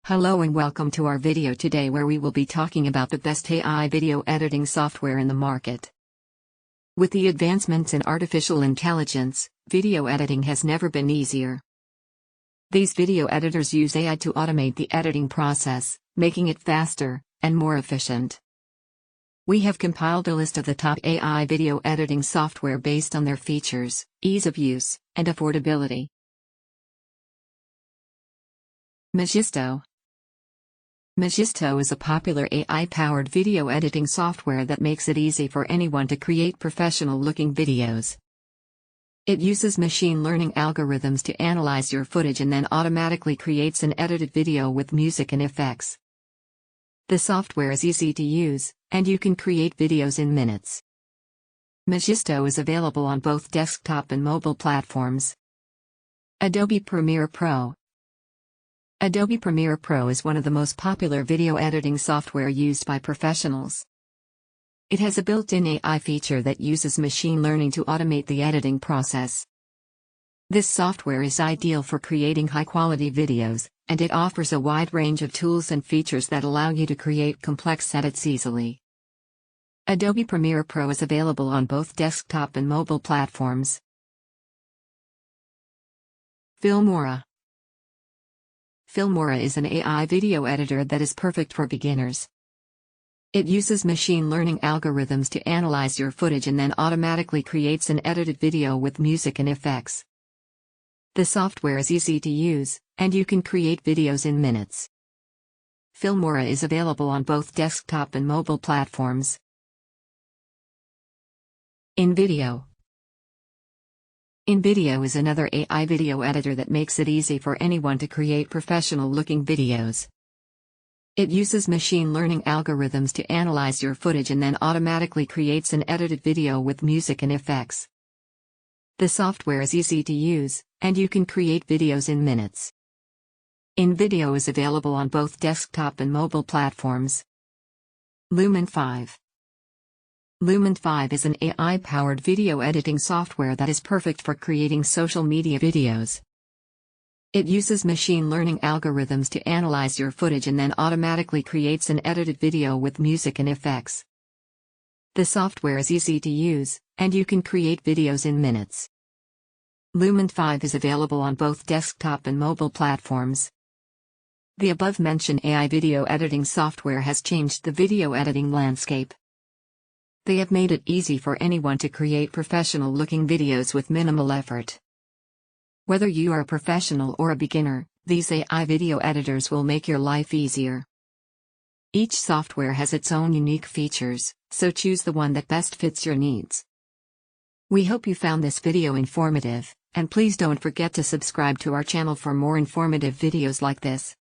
Hello and welcome to our video today where we will be talking about the best AI video editing software in the market. With the advancements in artificial intelligence, video editing has never been easier. These video editors use AI to automate the editing process, making it faster and more efficient. We have compiled a list of the top AI video editing software based on their features, ease of use, and affordability. Magisto. Magisto is a popular AI-powered video editing software that makes it easy for anyone to create professional-looking videos. It uses machine learning algorithms to analyze your footage and then automatically creates an edited video with music and effects. The software is easy to use, and you can create videos in minutes. Magisto is available on both desktop and mobile platforms. Adobe Premiere Pro. Adobe Premiere Pro is one of the most popular video editing software used by professionals. It has a built-in AI feature that uses machine learning to automate the editing process. This software is ideal for creating high-quality videos, and it offers a wide range of tools and features that allow you to create complex edits easily. Adobe Premiere Pro is available on both desktop and mobile platforms. Filmora. Filmora is an AI video editor that is perfect for beginners. It uses machine learning algorithms to analyze your footage and then automatically creates an edited video with music and effects. The software is easy to use, and you can create videos in minutes. Filmora is available on both desktop and mobile platforms. InVideo. InVideo is another AI video editor that makes it easy for anyone to create professional-looking videos. It uses machine learning algorithms to analyze your footage and then automatically creates an edited video with music and effects. The software is easy to use, and you can create videos in minutes. InVideo is available on both desktop and mobile platforms. Lumen 5. Lumen 5 is an AI-powered video editing software that is perfect for creating social media videos. It uses machine learning algorithms to analyze your footage and then automatically creates an edited video with music and effects. The software is easy to use, and you can create videos in minutes. Lumen 5 is available on both desktop and mobile platforms. The above-mentioned AI video editing software has changed the video editing landscape. They have made it easy for anyone to create professional-looking videos with minimal effort. Whether you are a professional or a beginner, these AI video editors will make your life easier. Each software has its own unique features, so choose the one that best fits your needs. We hope you found this video informative, and please don't forget to subscribe to our channel for more informative videos like this.